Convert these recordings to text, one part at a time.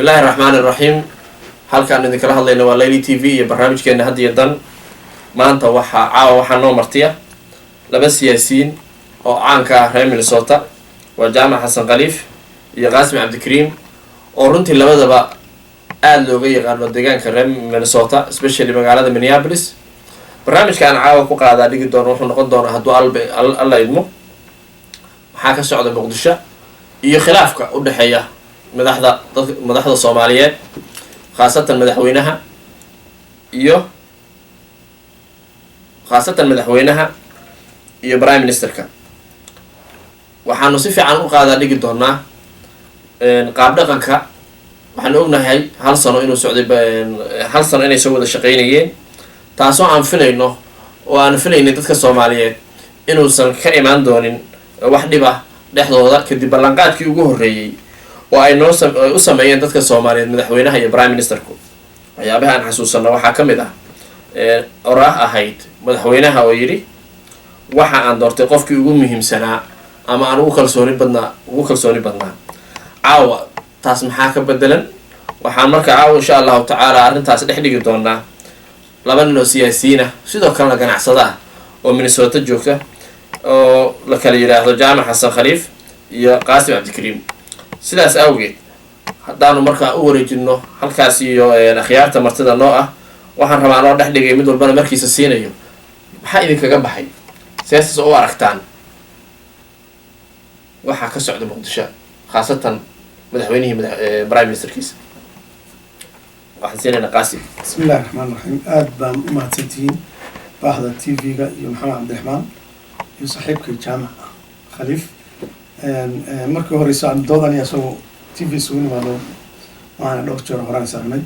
الله الرحمن الرحيم. halkaan idin kala hadlayna waa Layli TV iyo barnaamijkeena had iyo dan. maanta waxaa noo martiya laba siyaasiin oo caanka ah reer Minnesota waa Jaamac Xasan Khaliif iyo Qaasim Cabdikariim oo runtii labadaba aad looga yaqaano deegaanka reer Minnesota, especially magaalada Minneapolis. barnaamijkan caawa ku qaadaa dhigi doono wuxuu noqon doonaa hadduu alla idmo maxaa ka socda Muqdisho iyo khilaafka u dhaxeeya madaxda Soomaaliyeed, khaasatan madaxweynaha iyo prime ministerka. waxaanu si fiican u qaadaa dhigi doonaa qaab dhaqanka. waxaan ognahay hal sano inay soo wada shaqeynayeen, taasoo aan filayno oo aan filaynay dadka Soomaaliyeed inuusan ka imaan doonin wax dhib ah dhexdooda kadib ballanqaadkii ugu horreeyay oo ay u sameeyeen dadka Soomaaliyeed madaxweynaha iyo prime ministerku. waxyaabaha aan xasuusano waxaa ka mid ah oraah ahayd madaxweynaha oo yidhi waxa aan doortay qofkii ugu muhiimsanaa ama aan ugu kalsooni badnaa. caawa taas maxaa ka bedelan? waxaan marka caawa insha allahu tacaala arrintaas dhex dhigi doonaa laba nin oo siyaasiyiin ah, sidoo kalena ganacsada ah oo Minnesota joogta oo la kala yiraahdo Jaamac Xasan Khaliif iyo Qaasim Cabdikariim. sidaas awgeed haddaanu markaa u wareejino halkaas iyo akhyaarta martida noo ah, waxaan rabaa noo dhex dhigay mid walbana markiisa siinayo maxaa idinkaga baxay, siyaasas u aragtaan waxaa ka socda Muqdisho, khaasatan madaxweynihii prime ministerkiisa. waxaan siinaynaa Qaasim. بسم الله الرحمن الرحيم. بان مهتدين باحدة تي في iyo محمد عبد الرحمن iyo saaxiibkay Jaamac Khaliif. markii hore saan doodan iyo soo TV suuni waana dhowr jeer horaan saarnay.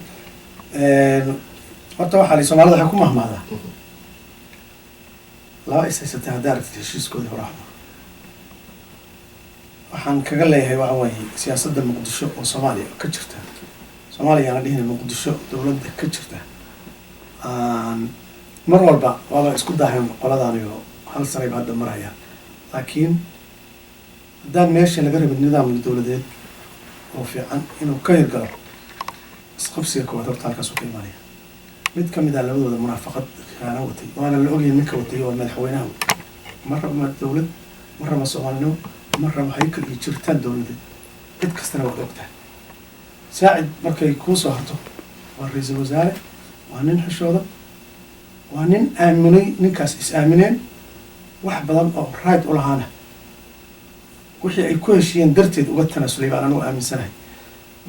horta waxa ay Soomaalida waxay ku mahmaadaa laba isaysata hadaarta heshiiskooda horaahdo. waxaan kaga leeyahay waxa weeye siyaasadda Muqdisho oo Soomaaliya ka jirta. Soomaaliya aan dhihin Muqdisho dawladda ka jirta. mar walba waa isku daahan qoladaan iyo hal sanay hadda maraya. laakiin haddaan meesha laga rabin nidaam dawladeed oo fiican inuu ka hirgalo isqabsiga koowaad horta halkaas u ka imaanaya. mid ka mid ah labadooda munaafaqad khiyaano watay waana la ogyahay ninka watay waa madaxweynaha. marraba dawlad marraba Soomaalino marraba haykal iyo jiritaan dawladeed cid kastana waa ogtahay. saacid markay ku soo harto waa ra'iisul wasaare, waa nin xishooda, waa nin aaminay ninkaas is aamineen wax badan oo right u lahaana wixii ay ku heshiyeen darteed uga tanaasulay baan anigu aaminsanahay.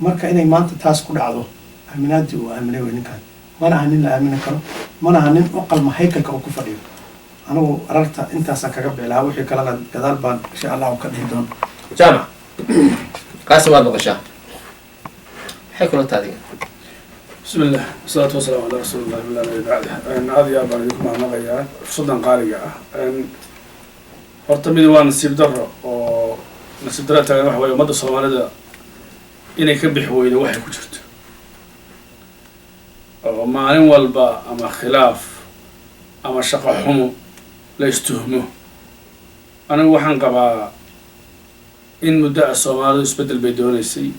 marka inay maanta taas ku dhacdo aaminaadii uu aaminay way ninkaan mana aha nin la aamini karo, mana aha nin u qalma haykalka uu ku fadhiyo. anigu aragta intaasaan kaga bilaha wixii kalena gadaal baan insha allah ka dhihi doon. Jaamac Qaasim waad maqashaa maxay kula taadiga? بسم الله والصلاة والسلام على رسول الله وعلى آله وصحبه. هذه يا بارك مع نغيا صدق قارقة. horta mid waa nasiib darro oo nasiib darro taagan waxa weeye ummadda Soomaalida inay ka bixi weydo waxay ku jirto oo maalin walba ama khilaaf ama shaqo xumo la istuhmo. anigu waxaan qabaa in muddo Soomaalidu isbedel bay doonaysay.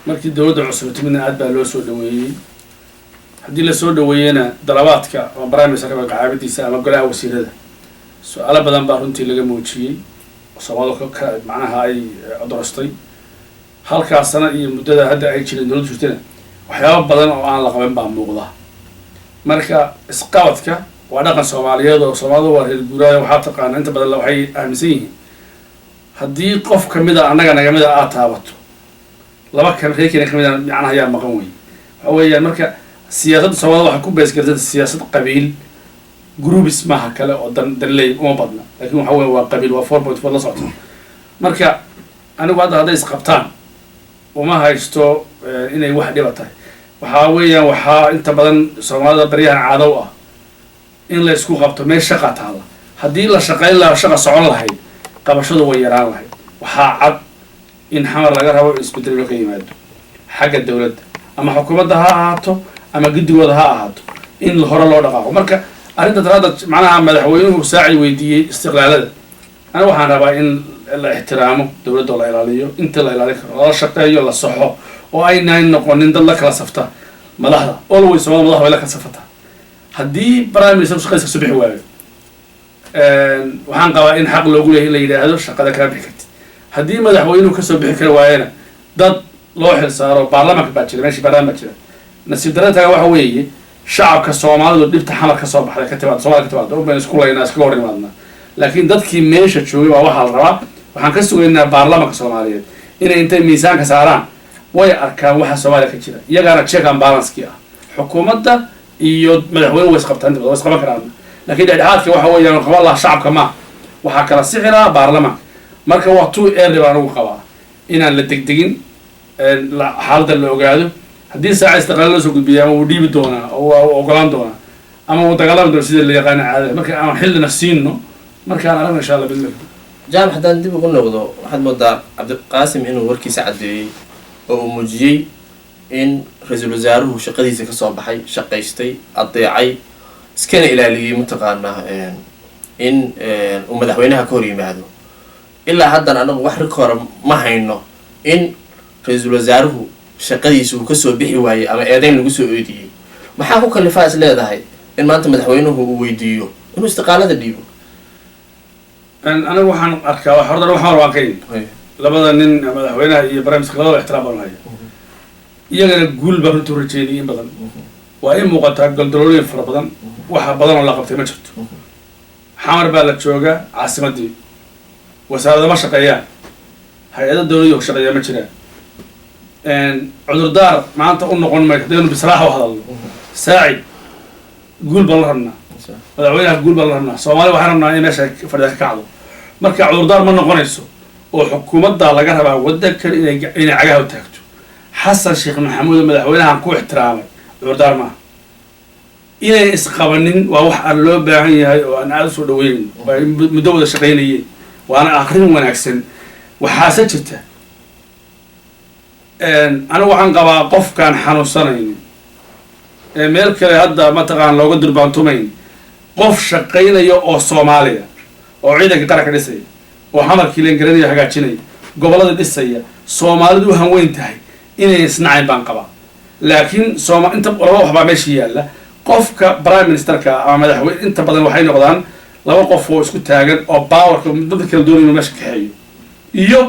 markii dawladda cusub timidna aad baa loo soo dhaweeyay. haddii la soo dhaweeyana dalabaadka ama prime ministerka gacaabadiisa ama golaha wasiirada su'aalo badan baa runtii laga muujiyay Soomaalidu macnaha ay adoorstay halkaas sana iyo muddada hadda ay jireen dawladdu jirtana waxyaabo badan oo aan la qaban baa muuqda. marka isqabadka waa dhaqan Soomaaliyeed oo Soomaalidu waa reer guuraayo waxaa taqaana inta badan waxay aaminsan yihiin haddii qof kamid ah annaga naga mid ah aad taabato laba kan reerkina kamid ah macnaha ayaa maqan weyn. waxa weeyaan marka siyaasadda Soomaalida waxay ku beesgartay siyaasad qabiil groups maaha kale oo danley uma badna, laakiin waxa weeye waa qabiil waa 4.4 la socota. marka anigu hadday isqabtaan uma haysto inay wax dhiba tahay. waxaa weeyaan waxaa inta badan Soomaalida baryahan caado ah in la isku qabto meel shaqa taala. haddii la shaqayn lahaa shaqa socon lahayd qabashadu way yaraan lahayd. waxaa cad in xamar laga rabo isbedel ka yimaado xagga dawladda ama xukuumadda ha ahaato ama guddigooda ha ahaato in hore loo dhaqaaqo. marka arrinta talaada macnaha madaxweynuhu saacid weydiiyay istiqlaalada. أنا waxaan rabaa in la ixtiraamo dawladda la ilaaliyo inta la ilaalin karo la shaqeeyo la saxo oo aynaan noqonin dad la kala safta madaxda always Soomaali madaxda way la kala safata haddii prime minister shaqadiisa kasoo bixi waayo waxaan qabaa in xaq loogu leeyahay in la yidhaahdo shaqada kala bixi kartid haddii madaxweynuhu kasoo bixi kari waayana dad loo xil saaro baarlamaanka baa jira meeshii baarlamaan baa jira nasiib darrada waxa weeye shacabka Soomaalidu dhibta xamar ka soo baxday ka timaad Soomaaliya ka timaad oo baan isku leeyahay iska hor imaadna laakiin dadkii meesha joogay waa waxa la rabaa waxaan ka sugaynaa baarlamaanka Soomaaliyeed inay intay miisaanka saaraan way arkaan waxa Soomaaliya ka jira iyagana check and balance ki ah xukuumadda iyo madaxweynuhu way isqabtaan way isqaban karaan laakiin dhexdhexaadka waxa weeyaan qaban la shacabka ma waxa kala sixira baarlamaanka marka waa tuu early baan ugu qabaa inaan la degdegin xaaladda la ogaado haddii saaca istiqlaal loo soo gudbiyaa uu dhiibi doonaa oo ogolaan doonaa ama uu dagaalami doona sida la yaqaan caadada marka aan xillina siino markaan aragna insha Allah billah jaam haddaan dib ugu noqdo waxaad moodaa Cabdiqaasim inuu warkiisa caddeeyey oo uu muujiyey in ra-iisul wasaaruhu shaqadiisa ka soo baxay shaqaystay adeecay iskana ilaaliyey mataqaanaa in uu madaxweynaha ka hor yimaado ilaa haddan anagu wax rikoora ma hayno in ra-iisul wasaaruhu shaqadiisa uu kasoo bixi waayey ama eedayn lagu soo eediyey maxaa ku kalifaa is leedahay in maanta madaxweynuhu uu weydiiyo inuu istiqaalada dhiibo anigu waxaan arkaa wax horta waxaan warwaaqay labada nin madaxweynaha iyo barnaamijka labada ixtiraam baan hayaa iyagana guul baan runtii rajeediyay in badan waa in muuqataa goldolooyin fara badan waxa badan oo la qabtay ma jirto xamar baa la joogaa caasimadii wasaarada ma shaqeeyaan hay-ada dawladda shaqeeya ma jiraan cudurdaar maanta u noqon maayo hadaynu bisraaxa u hadalno saacid guul baan la rabnaa madaxweynaha guul baan la rabnaa Soomaali waxaan rabnaa in meesha fadhiga ka kacdo marka cudurdaar ma noqonayso oo xukuumadda laga rabaa waddanka inay cagaha u taagto xasan sheekh maxamuud madaxweynaha ku ixtiraamay cudurdaar ma inay isqabanin waa wax aan loo baahan yahay oo aan aad soo dhaweyn waa muddo wada shaqeynayeen waana akhrin wanaagsan waxaase jirta anigu waxaan qabaa qofkaan xanuunsanayn meel kale hadda mataqaan looga durbaantumayn qof shaqaynaya oo Soomaaliya oo ciidanka qaranka dhisaya oo xamarkii leen garanaya hagaajinaya gobolada dhisaya Soomaalidu waxaan weyn tahay inay isnacay baan qabaa laakiin inta laba waxba meesha yaala qofka prime ministerka ama madaxweyne inta badan waxay noqdaan laba qof oo isku taagan oo powerka dad kala doonayaan meesha ka xeeyo iyo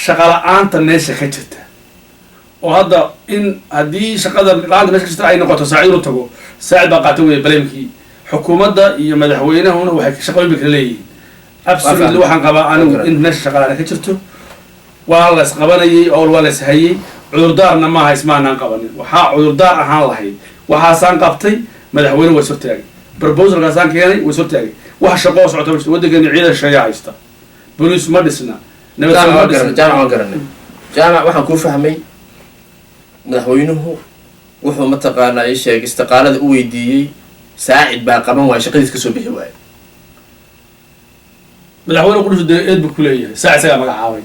shaqo la'aanta meesha ka jirta oo hadda in haddii shaqada la'aanta meesha ka jirta ay noqoto saacid u tago saacid baa qaatay way baleemkii xukuumadda iyo madaxweynahuna waxay shaqooyin kala leeyihiin absolutely waxaan qabaa anigu in meesha shaqo la'aan ka jirto waa la isqabanayay oo waa la ishayay cudurdaarna ma haysmaanaan qabanin waxaa cudurdaar ahaan lahayd waxaasaan qabtay madaxweyne way soo taagay proposalkaasaan keenay way soo taagay wax shaqo socota ma jirto waddankeena ciidan shaqeeya haysta booliis ma dhisna jaamac waxaan kuu fahmay madaxweynuhu wuxuu mataqaanaa ii sheegay istiqaalada u weydiiyey saacid baa qaban waaya shaqadiis kasoo bixi waaya madaxweyne qudus dee eed buu ku leeyahay saacid isagaa magacaabay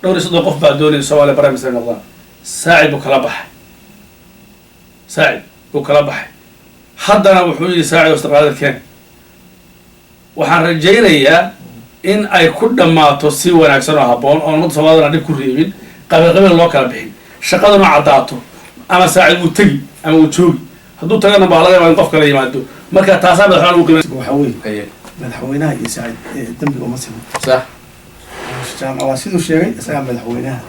dhowr iyo soddon qof baa doonaya Soomaaliya prime minister noqdaan saacid buu kala baxay haddana wuxuu yidhi saacid istiqaalada keen waxaan rajaynayaa in ay ku dhammaato si wanaagsan oo habboon oo ummadda Soomaalida dhib ku reebin qabiil loo kala bixin shaqada ma cadaato ama saacid uu tagi ama uu joogi hadduu tagana baa laga yaabaa in qof kale yimaado marka taasaa madaxweynaha ugu qiimaysan waxa weeye madaxweynaha iyo saacid dambiga uma siman sax jaamac waa siduu sheegay isagaa madaxweynaha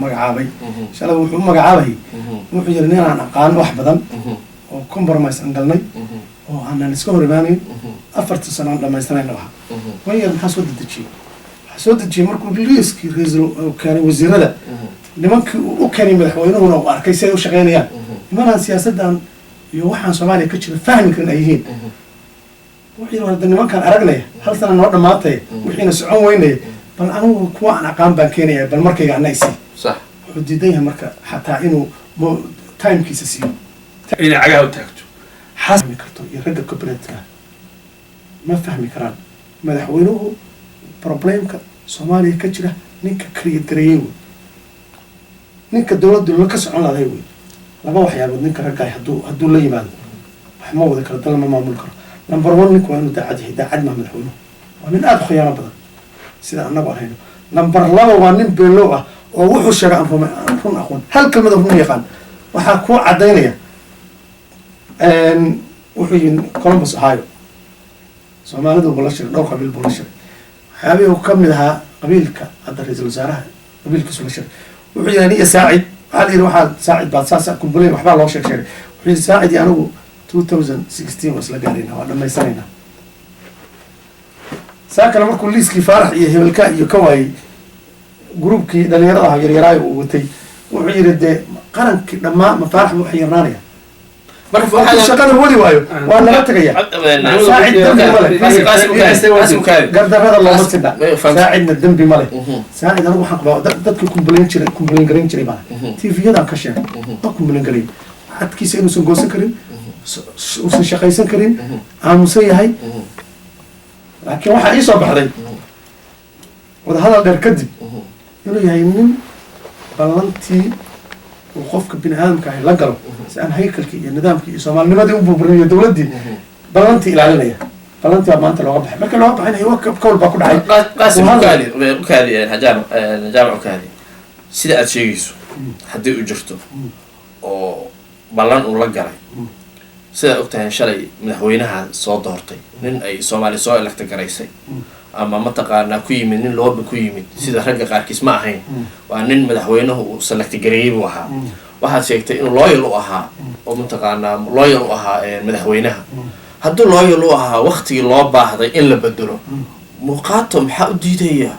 magacaabay inshallah wuxuu magacaabay wuxuu yiri nin aan aqaan wax badan oo compromise aan galnay oo aanan iska hor imaanayn 4 sano aan dhamaystanayna waxa wayar maxaa soo dejiyay markuu liiskii ra'iisul keenay wasiirada nimankii u keenay madaxweynuhuna uu arkay si ay u shaqeynayaan nimanaan siyaasaddan iyo waxaan Soomaaliya ka jira fahmi karin ay yihiin wixii wada nimankan aragnaya hal sana noo dhamaatay wixiina socon weynay bal anigu kuwa aan aqaan baan keenaya bal markayga anaysi sax wuxuu diiday marka xataa inuu timekiisa siiyo inay cagaha u taagto xasmi karto iyo ragga corporate ma fahmi karaan madaxweynuhu problemka Soomaaliya ka jira ninka create gareeyay ninka dawladdu la ka socon lahayd laba waxyaabood ninka ragay hadduu la yimaado wax ma wada kala dalma maamul karo number 1 ninku waa inuu daacad ma madaxweynuhu waa nin aad khiyaano badan sida annagu arayno number 2 waa nin beelow ah oo wuxuu sheegay aan run aqoon hal kelmada run yaqaan waxaa ku cadaynaya wuxuu yidhi Columbus Ohio Soomaalidu buu la shiray dhowr qabiil buu la shiray waxyaabihii uu ka mid ahaa qabiilka hadda ra-iisul wasaaraha qabiilkiisu la shiray wuxuu yidhi aniga Saacid waxaa la yidhi waxaa Saacid baad saasa kumbuleen waxbaa loo sheegay wuxuu yidhi Saacid iyo anigu 2016 waa isla gaarayna waa dhammaysanayna saa kale markuu liiskii Faarax iyo Hebelka iyo ka waayey gruubkii dhalinyarada ah yaryaraay uu watay wuxuu yidhi dee qarankii dhammaan ma Faarax buu xiyirnaanaya marka shaqada wadi waayo waa laga tagaya Saacid dambi male gardarada looma sidha Saacidna dambi male Saacid anigu waxaan qabaa dadka kumbuleen garan jiray baa TV-yada ka sheegay oo kumbuleen garay hadkiisa inuusan goosan karin uusan shaqaysan karin aamusan yahay laakiin waxaa ii soo baxday wada hadal dheer kadib inuu yahay nin ballantii uu qofka bini aadamka ahi la galo si aan haykalkii iyo nidaamkii iyo soomaalinimadii u burburinayo dowladdii ballantii ilaalinaya ballantii baa maanta looga baxay marka looga baxaynayo kawl baa ku dhacay qaasim ukaadi jaamac ukaadi sida aad sheegayso haddii u jirto oo ballan uu la galay sidaad ogtahay shalay madaxweynaha soo doortay nin ay Soomaali soo electa garaysay ama mataqaanaa ku yimid nin looba ku yimid sida ragga qaarkiis ma ahayn waa nin madaxweynuhu uu selecta gareeyay buu ahaa waxaad sheegtay in loyal u ahaa oo mataqaanaa loyal u ahaa madaxweynaha hadduu loyal u ahaa waqtigii loo baahday in la bedelo muuqaato maxaa u diidaya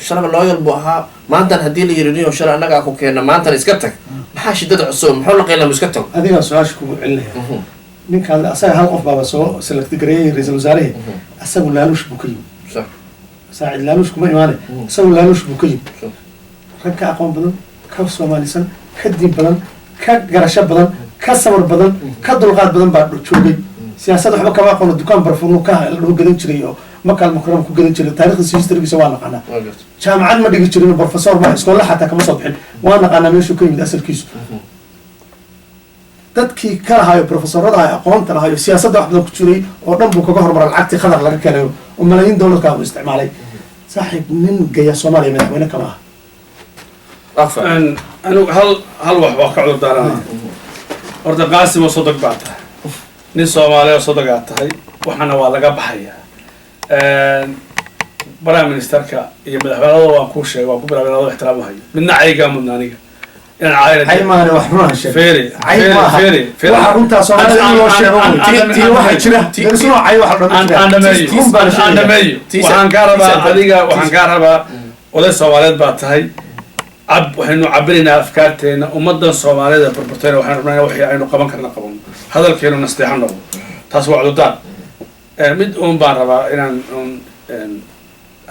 shalaba loyal buu ahaa maantan haddii la yidhi niyo shalay annagaa ku keena maantan iska tag maxaa shidada cusub maxuu la qaylamu iska tago adigaa su-aasha kugu celinaya ninkaan asaga hal qof baaba soo select gareeyay ra-iisul wasaarahe asagu laaluush buu ka yimi Saacid laaluush kuma imaane asagu laaluush buu ka yimi rag ka aqoon badan ka Soomaalisan ka diin badan ka garasho badan ka samar badan ka dulqaad badan baa joogay siyaasadda waxba kama aqoon dukaan barfuun ka la dhaho gadan jiray oo makaal mukarram ku gadan jiray taariikhda historygiisa waa naqaanaa jaamacad ma dhigi jirin professor ma iskool xataa kama soo bixin waa naqaanaa meeshuu ka yimid asalkiisu dadkii ka lahayo professorada ah aqoonta lahayo siyaasadda wax badan ku jiray oo dhan buu kaga hormaray lacagtii khadar laga keenayo oo malaayiin dowladka uu isticmaalay saaxiib nin gaya Soomaaliya madaxweyne kama ah anigu hal wax waa ka cudur daarana horta Qaasim oo sodog baa tahay nin Soomaali oo sodog ah tahay waxana waa laga baxaya prime ministerka iyo madaxweynaha waan ku sheegay waan ku bilaabay ixtiraam hayo midna ayga mudna aniga in caayilada ay maana wax run sheeg feeri waxa runta Soomaaliya loo sheego tii waxa jira darsuno ay wax dhammeeyo waxaan ka rabaa adiga waxaan ka rabaa oday Soomaaliyeed baa tahay waxaynu cabirina afkaarteena ummadan Soomaaliyeed barbarteena waxaan rabnaa wixii aynu qaban karna qaban hadalkeenu nasteexan noqdo taas waa cududaan mid baan rabaa inaan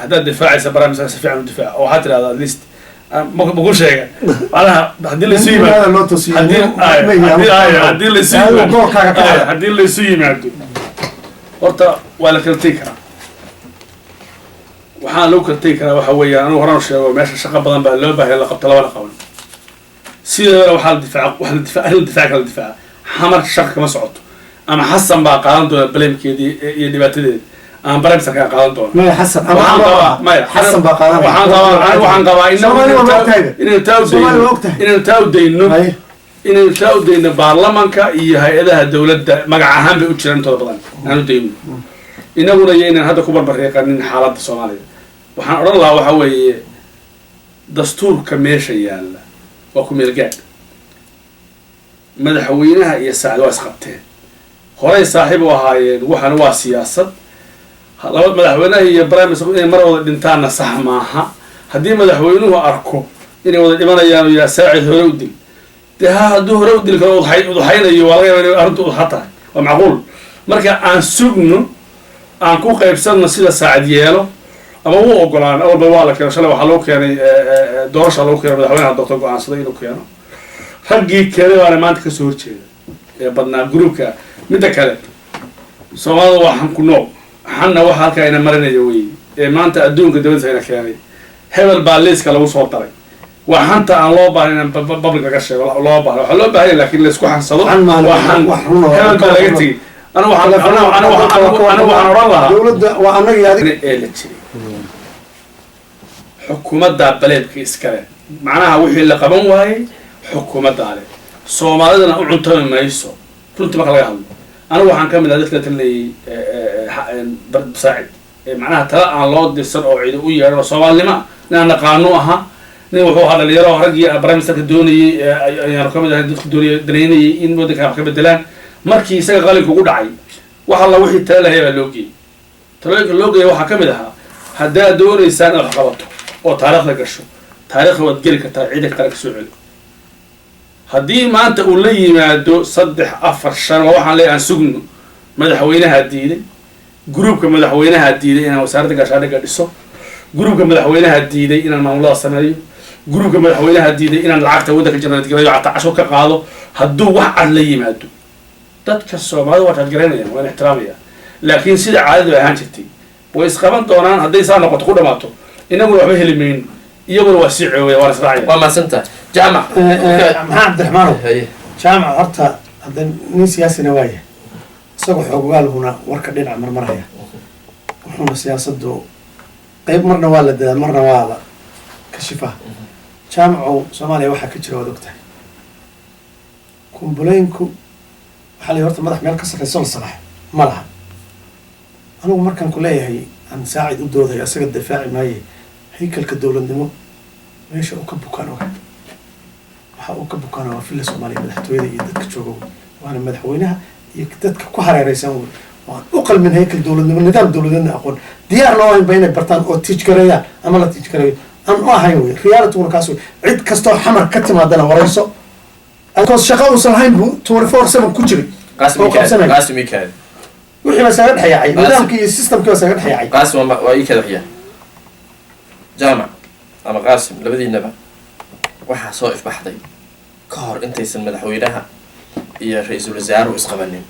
haddaad difaacaysa barnaamijka si fiican u difaac oo waxaad tirahdaa at least ma ku sheega malaha haddii laysu yimaado haddii laysu yimaado horta waa la kala tegi karaa waxaan lagu kala tegi karaa waxa weeyaan anigu horaan sheego meesha shaqo badan baa loo baahay la qabto labana qaban sideeda waxaa la difaaca kala difaaca xamar shaqa kama socoto ama xasan baa qaadan doona baleemkeedii iyo dhibaatadeeda aan barnaamijka ka qaadan doono ma xasan xasan baa qaadan waxaan qabaa inaynu taa u dayno baarlamanka iyo hay-adaha dowladda magac ahaan bay u jiraan intooda badan aan u dayno inaguna iyo inaan hadda ku barbareeqanin xaaladda Soomaaliya waxaan odhan lahaa waxa weeye dastuurka meesha yaalla waa ku meel gaadh madaxweynaha iyo Saacid waa isqabteen horey saaxiib u ahaayeen waxaan waa siyaasad laba madaxweynaha iyo barnaamijku inay mar wada dhintaanna sax maaha haddii madaxweynuhu arko inay wada dhimanayaan oo yaa Saacid hore u dil dee hadduu hore u dil karo udhaxaynayo waa laga yaabaa arrintu udhaxa tahay waa macquul marka aan sugno aan ku qaybsanno sida Saacid yeelo ama wuu ogolaan awalba waa la keeno shalay waxaa loo keenay doorasha loo keenay madaxweynaha doctor go'aansaday inuu keeno raggii keenay waana maanta kasoo horjeeda ee badnaa gruubka midda kale Soomaalida waa xan ku nool xanna waxa halka ayna marinayo wey ee maanta adduunka dawladda ayna keenay hebel baa liiska lagu soo daray waa xanta aan loo baahan in public laga sheego loo baahan waxa loo baahan laakiin la isku xansado waa xan hebel baa laga tagay أنا وحنا دولة وأنا يعني حكومة دا بلد كيسكرة macnaha wixii la qaban waayey xukuumadda ale soomaalidana u cuntami mayso runtii marka laga hadlo anigu waxaan ka mid ah dadka talinayay saacid macnaha tala aan loo dirsan oo ciido u yeedhan oo soomaalinimo inaan naqaano ahaa nin wuxuu ahaa dhalinyaro raggii prime ministerka doonayay ayaanu ka mid ahay dadku doonayay danaynayay in waddanka wax ka bedelaan markii isaga qalinka ugu dhacay wax alla wixii tala lahay baa loo geeyey talooyinka loo geeyay waxaa ka mid ahaa haddaad doonaysaan inaad wax qabato oo taariikhda gasho taariikhda waad geli kartaa ciidanka qaranka soo celi haddii maanta uu la yimaado 3 4 5 waxaan leeyahay aan sugno madaxweynaha diiday gruubka madaxweynaha diiday inaan wasaaradda gaashaandhigga dhiso gruubka madaxweynaha diiday inaan maamulada sameeyo gruubka madaxweynaha diiday inaan lacagta waddanka janadgalayo xataa casho ka qaado hadduu wax cad la yimaado dadka soomaalida waa taageeranayaan waan ixtiraamayaan laakiin sida caadadu ahaan jirtay way isqaban doonaan hadday saa noqoto ku dhamaato inaguna waxba heli mayno iyaguna waa sii coowaya waan israacaya waa maasanta jaamac maxaa cabdiraxmaanow jaamac horta hadda nin siyaasina waaya isagoo xoogaalhuna warka dhinac marmaraya wuxuuna siyaasaddu qayb marna waa la dadaa marna waa la kashifaha jaamacow soomaaliya waxaa ka jira waad ogtahay kumbulooyinku waxaa la horta madax meel ka sarreyso la salaax ma laha anigu markaan ku leeyahay aan saacid u doodayo isaga difaaci maaye haykalka dowladnimo meesha uu ka bukaan oga waxa uu ka bukaan waa filla soomaaliya madaxtooyada iyo dadka jooga waana madaxweynaha iyo dadka ku hareeraysan wey waan u qalmin haykal dowladnimo nidaam dowladeedna aqoon diyaar loo haynba inay bartaan oo tiijgareeyaan ama la tiijgareeyo aan u ahayn wey realityguna kaas wey cid kastoo xamar ka timaadana warayso alkoos shaqa uusan lahayn buu 24/7 ku jiray qaasim mikael wixii baa saga dhexyaacay nidaamkii iyo systemkii baa saga dhexyaacay qaasim waa ii kala xiyaa jaamac ama qaasim labadiinaba waxaa soo ifbaxday ka hor intaysan madaxweynaha iyo ra-iisul wasaaruhu isqabanin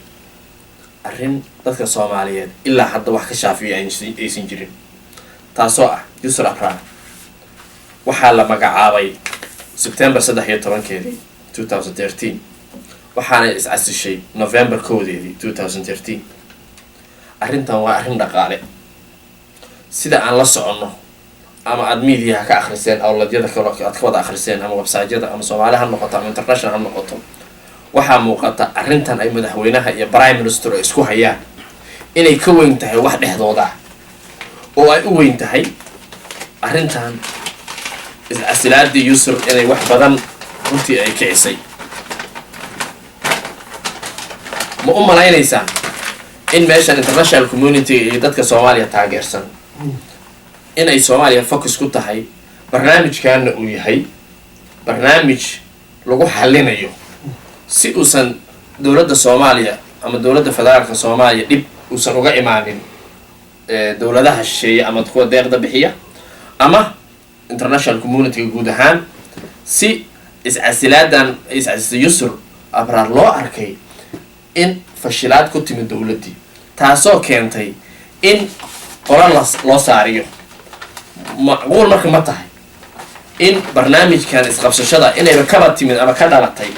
arrin dadka soomaaliyeed ilaa hadda wax ka shaafiya aysan jirin taasoo ah yusr abrar waxaa la magacaabay September 13 2013 waxaana is-casishay November 1 2013 arrintan waa arrin dhaqaale sida aan la soconno ama aad media ka akhriseen awladyada kale aad ka wada akhriseen ama website-yada ama Soomaali ha noqoto ama international ha noqoto waxaa muuqata arrintan ay madaxweynaha iyo prime minister ay isku hayaan inay ka weyn tahay wax dhexdooda oo ay u weyn tahay arrintan is-casilaadii Yusr inay wax badan runtii ay kicisay ma u malaynaysaa in meeshan international community iyo dadka Soomaaliya taageersan in ay Soomaaliya focus ku tahay barnaamijkaana uu yahay barnaamij lagu xalinayo si uusan dowladda Soomaaliya ama dowladda federaalka Soomaaliya dib uusan uga imaanin dowladaha shisheeye ama kuwa deeqda bixiya ama international community guud ahaan si is-casilaadan Yusr Abrar loo arkay in fashilaad ku timid dowladdii taasoo keentay in qola loo saariyo macquul marka ma tahay in barnaamijkan isqabsashada inayba kaba timid ama ka dhalatay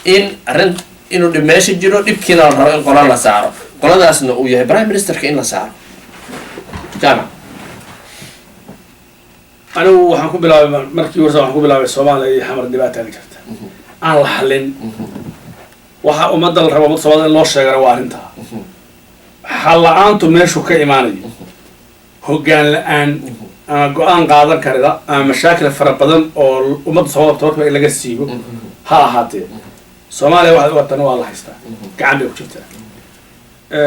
in arrin inuu dhib meesha jiro dhibkiina la rabo in qola la saaro qoladaasna uu yahay prime ministerka in la saaro jaamac anigu waxaan ku bilaabay markii warsa waxaan ku bilaabay Soomaaliya iyo xamar dhibaatada jirta aan la xalin waxa ummadda la rabo Soomaaliya in loo sheegana waa arrintaa xal la'aantu meeshu ka imaanayo hoggaan la'aan ama go'aan qaadan karida ama mashaakil fara badan oo ummadda Soomaaliya toorka laga siibo ha ahaatee Soomaaliya waxa watan waa la haystaa gacan bay ku jirtaa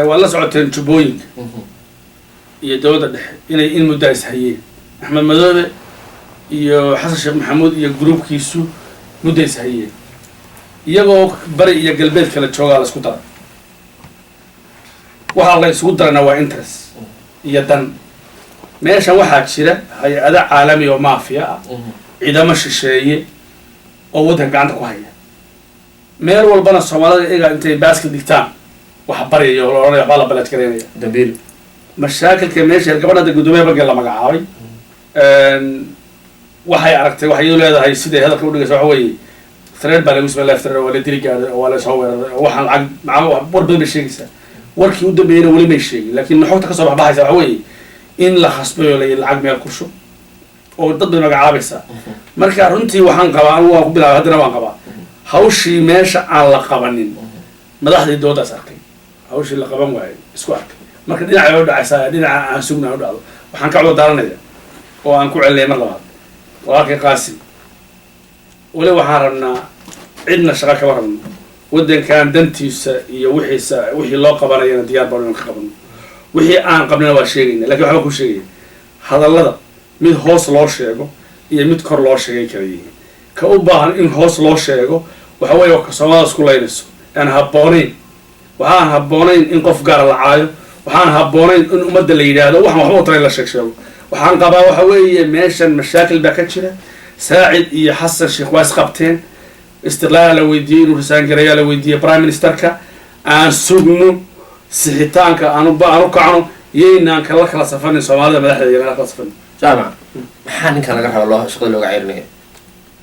waa la socoteen jubooyinka iyo dowladda dhexe inay in muddo is hayeen Axmed Madoobe iyo Xasan Sheekh Maxamuud iyo groupkiisu muddo is hayeen iyagoo bari iyo galbeed kala jooga la isku daray waxa la isku darana waa interest iyo dan meesha waxaa jira hay'ado caalami oo maafiya ah ciidamo shisheeye oo waddan gacanta ku haya meel walbana Soomaalida iyaga intay baaska dhigtaan wax bariyo oo la balad kareynaya dambiil mashaakilka meesha gabadha gudoomiyaha bangiga la magacaabay waxay aragtay waxay leedahay sidii hadalka u dhigayso waxa weeye thread baa lagu sameeyay thread wala diri gaaray oo wala soo weeraray waxaan lacag macaa warba ma sheegaysaa warkii u dambeeyay wali ma sheegin laakiin xogta ka soo baxaysa waxa weeye in la khasbayo lacag meel ku shub oo dad bay magacaabaysaa marka runtii waxaan qabaa anigu waan ku bilaabay haddana waan qabaa hawshii meesha aan la qabanin madaxdii doodaas arkay hawshii la qaban waayay isku arkay marka dhinaca u dhacaysaa dhinaca aan sugna u dhacdo waxaan ka cod daaranaya oo aan ku celinaya mar labaad walaalkay qaasim wali waxaan rabnaa cidna shaqo kama rabno waddankan dantiisa iyo wixii loo qabanayana diyaar baan ka qabano wixii aan qabnana waa sheegayna lakin waxbaan ku sheegaya hadallada mid hoos loo sheego iyo mid kor loo sheegay kala yihiin ka u baahan in hoos loo sheego waxa weeye ka Soomaaliya isku laynayso aan habboonayn waxaan habboonayn in qof gaar la caayo waxaan habboonayn in ummadda la yidhaahdo waxaan waxba u taray la sheego waxaan qabaa waxa weeye meeshan mashaakil baa ka jira saacid iyo xasan sheekh waas qabteen istiqlaal la weydiiyey inuu risaan gareeyo la weydiiyey prime ministerka aan sugno sixitaanka aanu kacno yeynaan kala safarin Soomaalida madaxdeeda kala safarin jaamac maxaa ninkan laga rabo loo shaqada looga ceyrinayo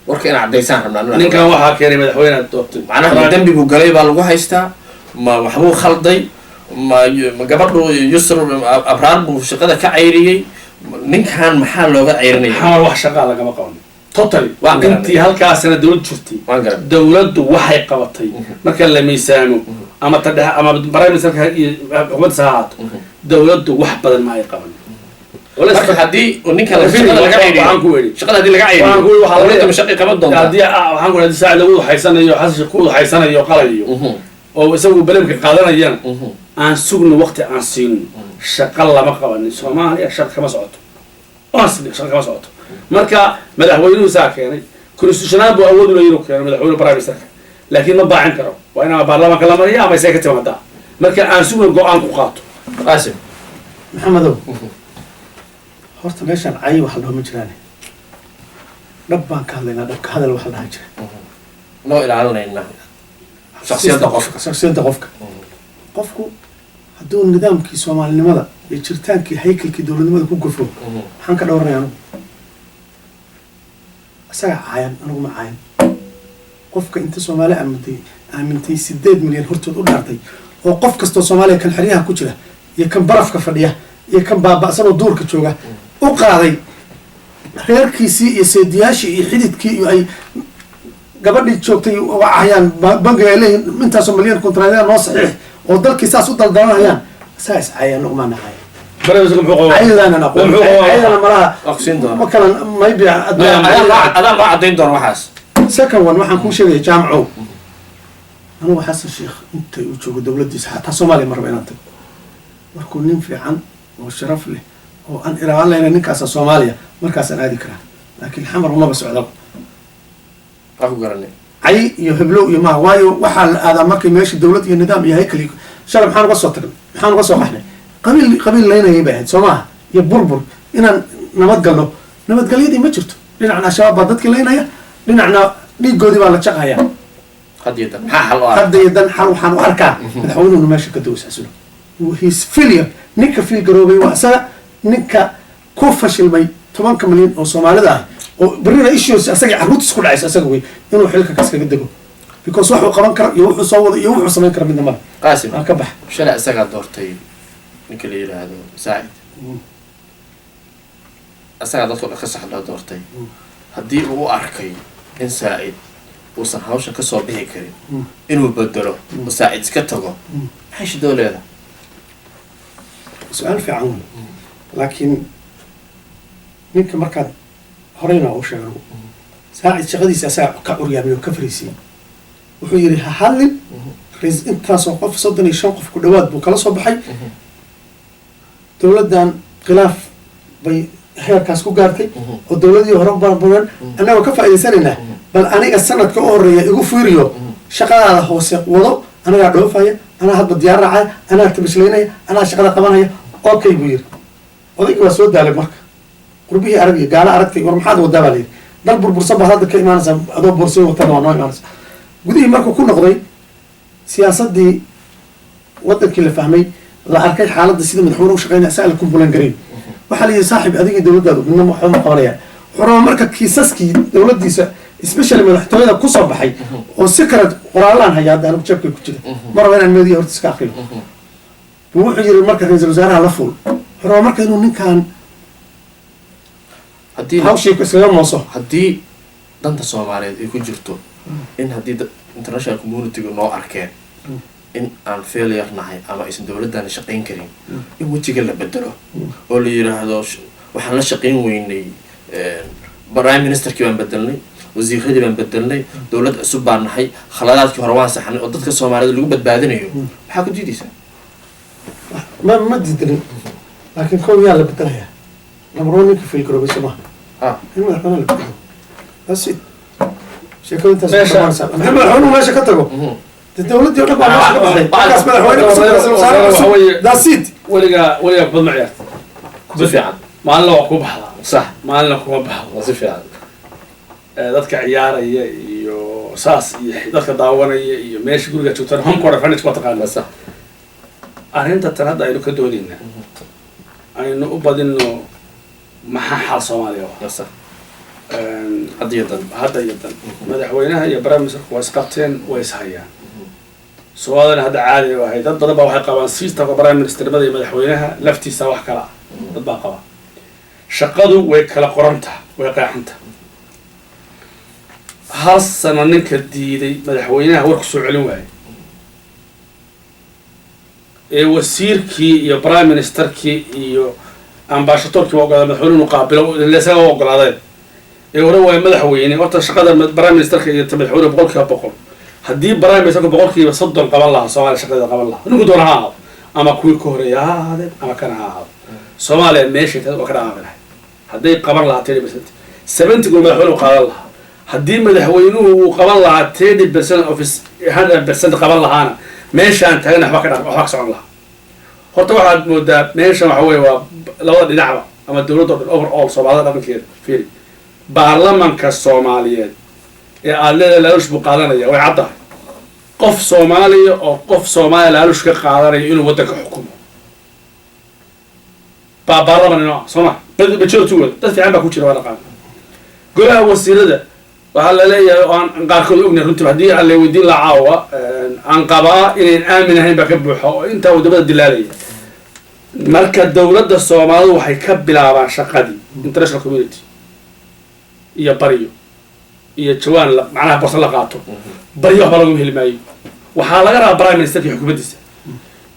warka in cadeysaan rabnaa ninkan waxaa keenay madaxweynaha doortay macnaha dambi buu galay baa lagu haystaa ma waxbuu khalday ma gabadhu yusr abraar buu shaqada ka ceyriyey ninkan maxaa looga ceyrinaya xamar wax shaqa lagama qaban totally intii halkaasna dawlad jirtay dawladdu waxay qabatay marka la miisaamo ama tadhax ama barnaamijka xukuumadda saacato dawladdu wax badan ma ay qaban wala hadii ninka shaqada laga ceyriyo shaqada hadii laga ceyriyo waxa la shaqo qaban doonta hadii waxaan ku leeyahay saacad lagu haysanayo xasan ku haysanayo qalayo oo isagu balamka qaadanayaan aan sugno waqti aan siin shaqo lama qaban Soomaaliya shaqo kama socoto asli shaqo kama socoto marka madaxweynuhu saa keenay constitutional buu awood u leeyahay keenay madaxweynuhu prime minister laakiin ma baacin karo waa inaa baarlamaanka la mariyo ama isaga ka timaada marka aan sugno go'aan ku qaato qaasim maxamedow horta meeshaan cay wax loo ma jiraan dhab baan ka hadlaynaa dhabka hadal wax la dhahan jira noo ilaalinayna shakhsiyadda qofku hadduu nidaamkii soomaalinimada iyo jiritaankii haykalkii dowladnimada ku gufo maxaan ka dhowranaya anugu isaga caayan anugu ma caayan qofka inta Soomaaliya aamintay 8 milyan hortood u dhaartay oo qof kastoo Soomaaliya kan xiriyaha ku jira iyo kan barafka fadhiya iyo kan baaba'san oo duurka jooga u qaaday reerkiisii iyo seediyaashii iyo xididkii iyo ay gabadhii joogtay waxayaan bangiga ay leeyihiin intaasoo milyan kontraadada noo saxiix oo dalkii saas u daldalanayaan saas cayaan uma naqay barnaamijka muxuu qabaa ayadana naqo ayadana malaha aqsiin doona ma kala maybe adaan loo cadeyn doona waxaas second one waxaan kuu sheegaya jaamco anigu xasan sheekh intay u joogo dowladdiisa xataa Soomaaliya marba inaan tago markuu nin fiican oo sharaf leh oo aan iraan lehna ninkaasa Soomaaliya markaasaan aadi karaa laakiin xamar uma socdo aku garanay ay iyo heblow iyo ma waayo waxa la aadaa markay meesha dawlad iyo nidaam iyo haykal shalay maxaan uga soo tagnay maxaan uga soo qaxnay qabiil leynayay baa Soomaaliya iyo burbur inaan nabadgelyadii ma jirto dhinacna shabaab baa dadkii leynaya dhinacna dhiigoodii baa la jaqaya hadda xal waxaan u arkaa madaxweynuhu meesha ka dawsasno his failure ninka fiil garoobay waa asaga ninka ku fashilmay 10 milyan oo Soomaalida ah oo barina issues asaga caruurtiis ku dhacaysa asaga way inuu xilka kaskaga dago because wuxuu qaban karo iyo wuxuu soo wado iyo wuxuu sameyn karo midna ma qaasim ka bax shalay asaga doortay ninka la yiraahdo saacid asaga dadku ka saxda doortay haddii uu arkay in saacid uusan hawsha ka soo bixi karin inuu bedelo oo saacid iska tago maxay shidoo leedahay su'aal fiican laakiin ninka markaad horeyna u sheegay saacid shaqadiisa asaga ka uryaamay oo ka fariisay wuxuu yiri ha hadlin intaas oo qof 35 qof ku dhawaad buu kala soo baxay dowladdan khilaaf bay heerkaas ku gaartay oo dowladii hore barbaran anagoo ka faa'iideysanayna bal aniga sanadka u horeeya igu fiiriyo shaqadaada hoose wado anaga dhoofaya ana hadba diyaar raacay ana tabisleynaya ana shaqada qabanaya okay buu yiri odayga waa soo daalay marka qurbihii arabiga gaala aragtay war maxaad wadaa baa leeyahay dal burbursan baa hadda ka imaanaysa adoo borsay watada waa noo imaanaysa gudihii markuu ku noqday siyaasadii wadankii la fahmay la arkay xaaladda sida madaxweynuhu u shaqeynaya saa la kumbulan gareyn waxaa la yidhi saaxib adiga dowladdaadu midna waxba ma qabanayaan wuxuu marka kiisaskii dowladdiisa especially madaxtooyada ku soo baxay oo si kale qoraalaan hayaa hadda anigu jeebkay ku jira mar raba inaan meediya horta iska akriyo wuxuu yiri marka ra'iisul wasaaraha la fuul wuxuu marka inuu ninkan haddii hawshii iskaga mooso haddii danta soomaaliyeed ay ku jirto in haddii international community-ga noo arkeen in aan failure nahay ama aysan dowladdaana shaqayn karin in wejiga la bedelo oo la yiraahdo waxaan la shaqayn weynay prime ministerkii baan bedelnay wasiiradii baan bedelnay dowlad cusub baan nahay khaladaadkii hore waan saxnay oo dadka soomaalida lagu badbaadinayo maxaa ku diidaysaa ma diidalin laakiin kow yaa la bedelayaa lamaro ninka filgaroobay sooma in madaxweyne la bedelo that's it sheekooyintaas madaxweynuhu meesha ka tago dowladdii o dhan baa meesha ka baxday markaas madaxweyne that's it weligaa kubad ma ciyaarta si fiican maalina waa ku baxdaa sax maalina kuma baxdo si fiican dadka ciyaaraya iyo saas iyo dadka daawanaya iyo meesha guriga joogtaan homkooda furniture waa taqaanaa sax arrinta tan hadda aynu ka doonaynaa aynu u badino maxaa xal Soomaaliya waa sax hadda iyo dan madaxweynaha iyo prime ministerku waa isqabteen way ishayaan Soomaalina hadda caadi ah dad badan baa waxay qabaan systemka prime ministernimada iyo madaxweynaha laftiisa wax kala dad baa qaba shaqadu way kala qorantaa way qaaxanta hal sano ninka diiday madaxweynaha warku soo celin waayay ee wasiirkii iyo prime ministerkii iyo ambassadorkii waa ogolaaday madaxweynuhu qaabilo isaga waa ogolaadeen ee hore waa madaxweyne horta shaqada prime ministerka iyo madaxweynuhu boqolkiiba boqol haddii prime ministerka boqolkiiba 30 qaban lahaa Soomaaliya shaqada qaban lahaa ninku doona ha ahaado ama kuwii ka horeeya ha ahaadeen ama kana ha ahaado Soomaaliya meesha waa ka dhaafay hadday qaban lahaa 30% gol madaxweynuhu qaadan lahaa haddii madaxweynuhu uu qaban lahaa 30% office 100% qaban lahaana meeshaan taagna waxba ka socon lahaa horta waxaad moodaa meeshan waxa weeye waa labada dhinacba ama dowladda overall Soomaalida dhamankeeda fiiri baarlamaanka Soomaaliyeed ee aad leedahay laalush buu qaadanaya way caddahay qof Soomaaliya oo qof Soomaaliya laalush ka qaadanaya inuu waddanka xukumo baarlamaanka Soomaaliya majority dad fiican baa ku jira waa dhaqan golaha wasiirada waxaa la leeyahay aan qaarkood ognahay runtii haddii aan la weydiin la caawa aan qabaa inaan aamin ahayn baa ka buuxo oo intaa wadamada dilaalaya marka dowladda Soomaalidu waxay ka bilaabaan shaqadii international community iyo bariyo iyo jawaan macnaha borsa la qaato bariyo waxba lagu heli maayo waxaa laga rabaa prime ministerka iyo xukuumaddiisa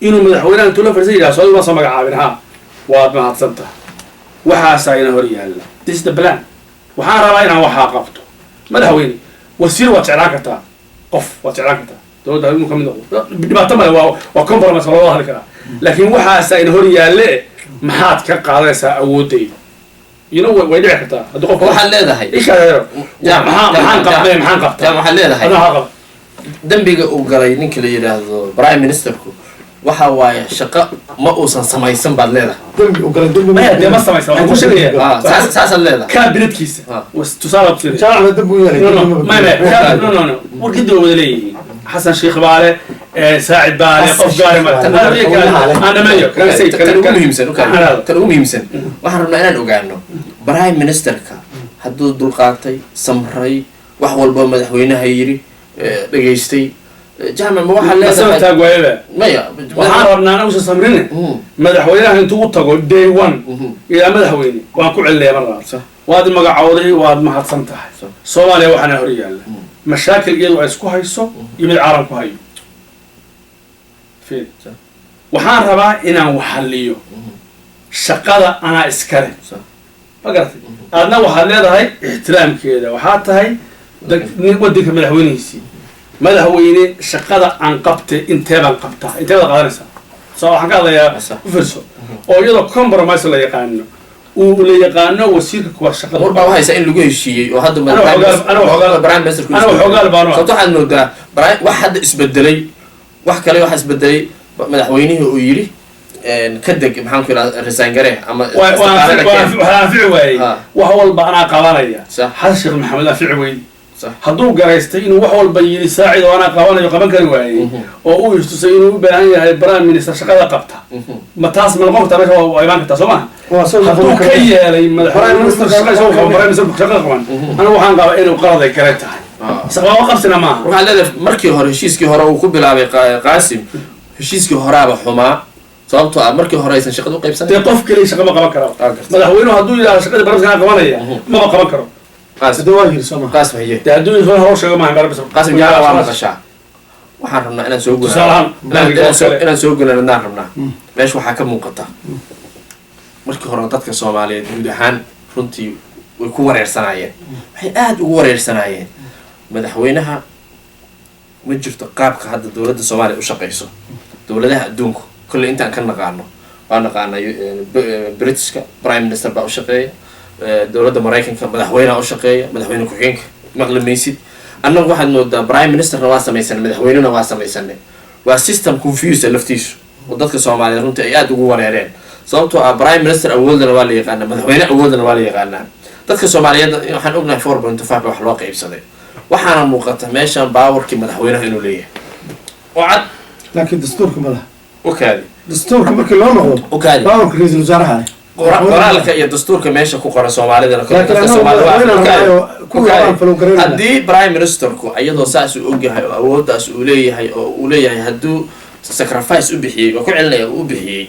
inuu madaxweynaha intuu la fariisan yidhaha Soomaalidu ma soo magacaabin ha waad mahadsantahay waxaasaa ina hor yaalla this is the plan waxaan rabaa inaan waxaa qabto madaxweyne wasiir waad jeclaan kartaa qof waad jeclaan kartaa dowladda inuu ka mid noqdo dhibaato male waa compromise loo hadli karaa laakiin waxaasaa ina hor yaalle maxaad ka qaadanaysaa awoodayda way dhici kartaa haddii qofka waxaad leedahay maxaan qabtaa waxaad leedahay dambiga uu galay ninka la yidhaahdo prime ministerku waxa waaye shaqo ma uusan samaysan baad leedahay dambi u galay dambi maya dee ma samaysan waxaan ku sheegayaa saasaad leedahay kaabinetkiisa tusaale ku sheegay jaamacada dambi u yeelay no warkida wada leeyihiin xasan sheekh baale saacid baale qof gaari ma tan ugu muhiimsan waxaan rabnaa inaan ogaano prime ministerka hadduu dulqaatay samray wax walba madaxweynaha yiri dhageystay jaamac ma waxaa leedahay maya waxaan rabnaa inuusan samrine madaxweynaha intuu u tago day one ilaa madaxweyne waan ku celinaya mar labaad waad magacooday waad mahadsan tahay Soomaaliya waxaana hor yaalla mashaakil iyadu ay isku hayso iyo mid caalam ku hayo fiir waxaan rabaa inaan waxaliyo shaqada anaa iskale magartay aadna waxaad leedahay ixtiraamkeeda waxaa tahay waddanka madaxweynihiisii madaxweyne shaqada aan qabtay intee baan qabtaa intee baad qaadanaysaa soo waxaan ka hadlayaa u firso oo iyadoo compromise la yaqaano uu la yaqaano wasiirka kuwa shaqada war baa haysa in lagu heshiiyey oo hadda prime minister waxaad moodaa wax hadda isbedelay wax kale waxa isbedelay madaxweynihii uu yidhi ka deg maxaan ku yidhahdaa resign gare ama waxaan fici waayey wax walba anaa qabanaya xasan sheekh maxamed aan fici weydi hadduu garaystay inuu wax walba yidhi saacid oo anaa qabanayo qaban kari waayey oo uu istusay inuu u baahan yahay prime minister shaqada qabta ma taas ma noqon kartaa meesha waa imaan kartaa soo maha hadduu ka yeelay madaxweyne shaqada qaban anigu waxaan qabaa inuu qaladay kale tahay shaqaba qabsina maaha waxaa leedahay markii hore heshiiskii hore uu ku bilaabay qaasim heshiiskii horaaba xumaa sababtoo ah markii hore aysan shaqada u qaybsan dee qof keliya shaqa ma qaban karo madaxweynuhu hadduu yidhahdo shaqadii barabiskaa qabanaya maba qaban karo hada waa yiri soo ma qaasim haye dee hadduu yidhahdo hor sheego maaha barabis qaasim jaala waa maqashaa waxaan rabnaa inaan soo inaan soo gunaanadaan rabnaa meesha waxaa ka muuqata markii hore dadka soomaaliyeed guud ahaan runtii way ku wareersanaayeen waxay aada ugu wareersanaayeen madaxweynaha ma jirto qaabka hadda dowladda soomaaliya u shaqayso dowladaha adduunku kolley intaan ka naqaano waa naqaana britishka prime minister baa u shaqeeya dowladda maraykanka madaxweyneha u shaqeeya madaxweyne ku-xigeenka maqli maysid annagu waxaad moodaa prime ministerna waa samaysanay madaxweynena waa samaysanay waa system confuse laftiisu oo dadka soomaaliyeed runtii ay aada ugu wareereen sababtoo ah prime minister awoodana waa la yaqaanaa madaxweyne awoodana waa la yaqaanaa dadka soomaaliyeed waxaan ognahay 4.5 wax loo qaybsaday waxaana muuqata meeshan baawarkii madaxweynaha inuu leeyahay oo cad laakiin dastuurka ma laha okaadi dastuurka markii loo noqdo okaadi baawarka ra-iisul wasaaraha leh qoraalka iyo dastuurka meesha ku qoran soomaalidana dadka Soomaaliyeed haddii prime ministerku iyadoo saas uu ogyahay oo awooddaas uu leeyahay hadduu sacrifice u bixiyay oo ku celinaya uu bixiyay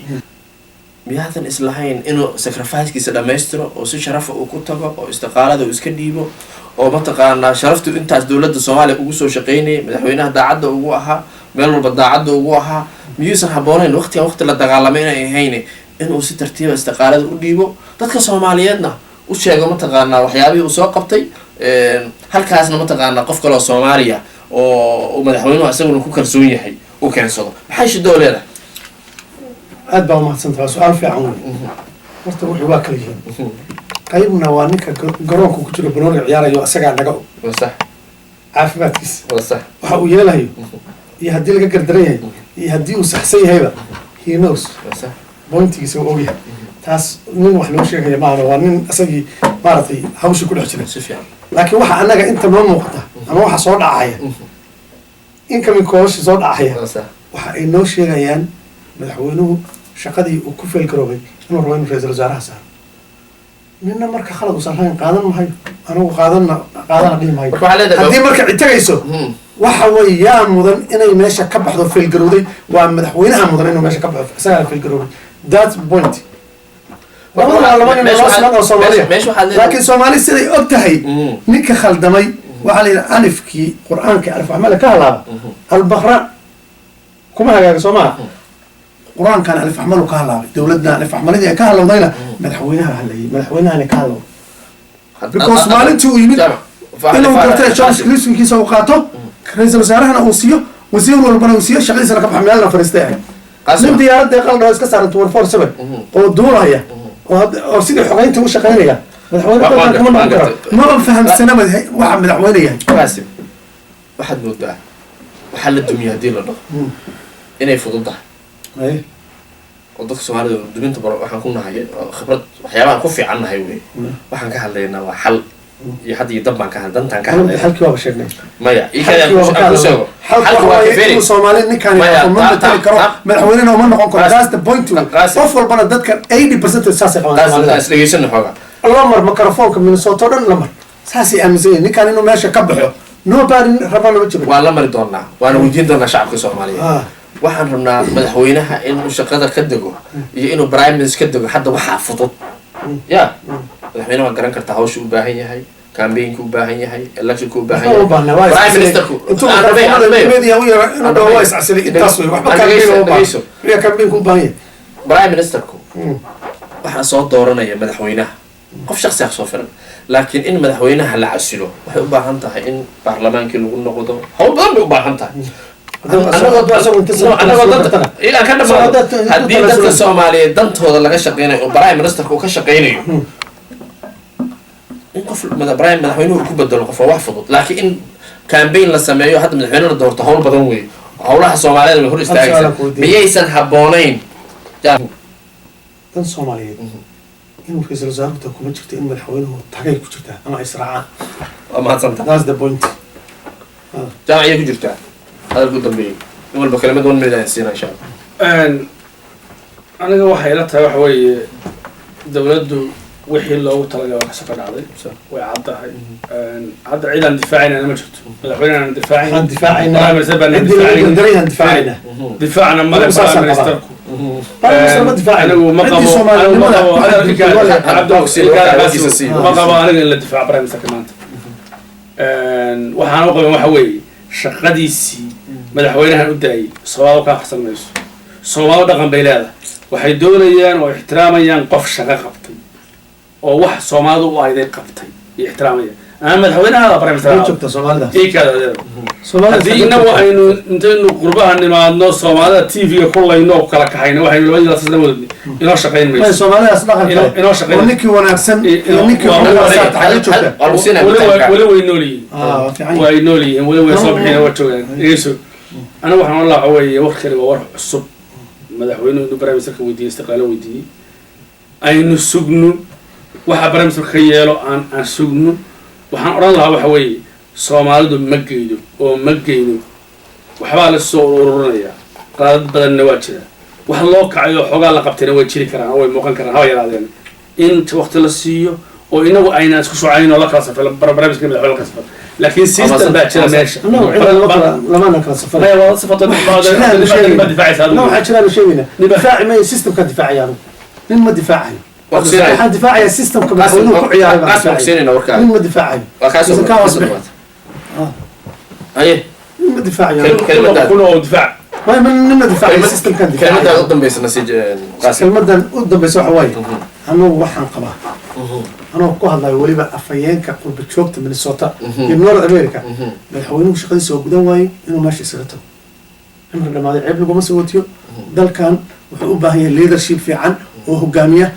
miyaadan islahayn inuu sacrifice-kiisa dhammaystiro oo si sharafa uu ku tago oo istiqaalada uu iska dhiibo oo mataqaanaa sharaftu intaas dowladda soomaaliya ugu soo shaqaynayay madaxweynaha daacadda ugu ahaa meel walba daacadda ugu ahaa miyuusan habboonayn waqti la dagaalamay inay ahayn inuu si tartiiba istiqaalada u dhiibo dadka soomaaliyeedna u sheego mataqaanaa waxyaabihii uu soo qabtay halkaasna mataqaanaa qof kaloo soomaaliya oo madaxweynuhu isaguna ku kalsoon yahay u keensado maxay shidoo leedahay aad baa umahadsantaha waa su-aal fiican wey horta wuxuu waa kala yihiin qaybna waa ninka garoonka ku jiro banooniga ciyaarayo isagaa naga og sax caafimaadkiisa sax waxa uu yeelahayo iyo haddii laga gardaran yahay iyo haddii uu saxsan yahayba he knows bointigiisa uu ogyahay taas nin wax loo sheegaya maahana waa nin isagii maaragtay hawshii ku dhex jira si fiican laakiin waxa annaga inta noo muuqata ama waxa soo dhacaya incoming koosha soo dhacaya waxa ay noo sheegayaan madaxweynuhu shaqadii uu ku feelgaroobay inuu rabo inuu ra-iisul wasaaraha saaro nina marka khalad uusan lahayn qaadan mahayo anigu qaadana dhihi mahayo haddii marka citagayso waxa way yaa mudan inay meesha ka baxdo feelgarowday waa madaxweynaha mudan inuu meesha ka baxdo isagaa feelgaroobay that point laba nin loo siman oo soomaaliya laakiin soomaali siday og tahay ninka khaldamay waxaa la yidhi alifkii qur-aanka alif axmale ka halaaba albaqra kuma hagaaga soo maha qur-aankan alif axmalu ka halaabay dowladna alif axmaladii ay ka halowdayna madaxweynaha halayay madaxweynahani ka halowday because maalintii uu yimid inuu gartay johnskiisa uu qaato ra-iisul wasaarahana uu siiyo wasiir walbana uu siiyo shaqadiisana ka baxa meelna fariistay ahay nin diyaaradda qaldhao iska saaran 24/7 oo duulaya oo sidii xogeyntii u shaqaynaya madaxweyne dalkan kama noqon karo maba fahamsana waxa madaxweyne yahay qaasim waxaad moodaa waxaa la dumiya haddii la dhaho inay fududahay oo dadka soomaalida duminta baro waxaan ku nahay khibrad waxyaabahan ku fiican nahay wey waxaan ka hadlaynaa waa xal iyo hadda iyo dab baan ka dantaan ka hadlay halkii waaba sheegnay maya halka soomaali ninkaan ma matali karo madaxweynena uma noqon karo that's the point qof walbana dadkan 80% saasay qabaan dhegeysanna xoogaa lamar microfonka minnesota o dhan lamar saasay aaminsan yihin ninkaan inuu meesha ka baxo nobody rabana ma jiro waan la mari doonaa waana weydiin doonaa shacabka soomaaliyeed waxaan rabnaa madaxweynaha inuu shaqada ka dego iyo inuu prime minister ka dego hadda waxaa fudud ya madaxweyne waa garan kartaa hawsha u baahan yahay campaignka u baahan yahay electionka u baahan yahay prime ministerku prime ministerku waxaa soo dooranaya madaxweynaha qof shaksi ah soo filan laakiin in madaxweynaha la casilo waxay u baahan tahay in baarlamaankii lagu noqdo hawl badan bay u baahan tahay haddii dadka soomaaliyeed dantooda laga shaqeynayo oo prime ministerka uu ka shaqeynayo in qof madaxweynuhu ku bedelo qof waa wax fudud laakiin in campaign la sameeyo hadda madaxweyne la doorto hawl badan wey howlaha soomaaliyeed way hor istaagaysa miyaysan habboonayn dan soomaaliyeed inuu ra-iisul wasaarta kuma jirto in madaxweynuhu tagay ku jirtaa ama israacaan waa mahadsanta that's the point jaamaciyay ku jirtaa hadalku dambeeyay in walba kelimad 1 minute aan siinaa insha aniga waxay la tahay waxa weeye dowladdu wixii loogu talagalay waa ka shaqo dhacday way caddahay hadda cid aan difaacayna ma jirto madaxweyne aan difaacayna difaacayna difaacna madaxweyne ministerku ما دفاع أنا ما قبل أنا اللي دفاع برايم مينستر كمان waxaan u qabay waxa weeye shaqadiisii madaxweynahan u daayay Soomaaliya ka xasan mayso Soomaaliya dhaqan bay leedahay waxay doonayaan oo ixtiraamayaan qof shaqo qabtay oo wax Soomaalidu u ayday qabtay ixtiraamayaan ama madaxweynaha برايم مينستر joogta Soomaalida ee kala hadii inagu aynu intaynu qurbaha nimaadno Soomaalida TV-ga kullayno kala kaxayno waxaynu labada sano wadnay inoo shaqeyn mayso Soomaalidaas dhaqan inoo shaqeyn ninkii wanaagsan iyo ninkii wanaagsan taxalil joogta wala way noolyihiin way noolyihiin wala way soo bixin waa joogaan iiso ana waxaan Allah weeye wax kale waa war cusub madaxweynuhu برايم مينستر weydiiyay istiqlaal weydiiyay aynu sugno waxa برايم مينستر ka yeelo aan sugno waxaan oran lahaa waxa weeye Soomaalidu ma geeyo oo ma geeyo waxba la soo ururinayaa qaad badanna waa jira wax loo kacayo xogaa la qabtayna way jiri karaan oo way muuqan karaan hawa yaraadeen inta waqti la siiyo oo inagu ayna isku socayno la kala safar barnaamijka madaxweynaha la kala safar laakiin system baa jira meesha lama kala safar ma waa safar ma difaacis hada waxa jira sheegayna difaaci ma system ka difaacayaan nin ma difaacayo waxaan difaacaya system ka madaxweynuhu ku ciyaaray nin ma difaacayo ايه nin ma difaacayo كله دفاع ما nin ma difaacayo system kan difaacayo كلمة قدام بيس نسيج قاسم kelmadan u dambaysa waxa waaye anigu waxaan qabaa anoo ku hadlayo waliba afayeenka qurba joogta Minnesota iyo North America madaxweynuhu shaqadiisa oo gudan waayay inuu meesha isaga tago imar dhamaaday ceeb laguma soo watiyo dalkan wuxuu u baahan yahay leadership fiican oo hogaamiya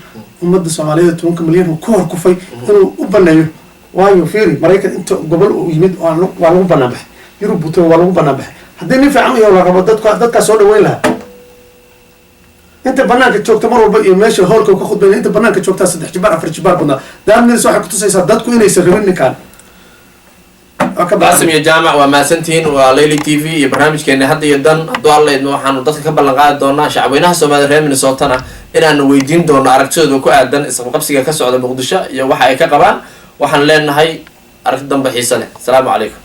ummadda Soomaaliyeed 10 milyan oo ka hor kufay inuu u baneeyo waayo fiiri Mareykan inta gobol uu yimid waa lagu banaan baxay Yurub buto waa lagu banaan baxay haddii nin fiican iyo la rabo dadka soo dhaweyn lahaa inta banaanka joogta mar walba iyo meesha howlka ka khudbay inta banaanka joogta 3 jibaar 4 jibaar badna daamniis waxa ku tusaysaa dadku inaysan rabin ninkan قاسم يا جامع وما سنتين وليلي تي في يا برنامج كأنه هذا يدن دول إنه حنو ضد كبر لقاء دونا شعبنا سوما درهم من صوتنا إن أنه ويدين دونا أركتشو دوكو أدن اسمه قبسي كسر على مقدشة يا وحى كقبان وحن لنا هاي أركض بحيسله السلام عليكم.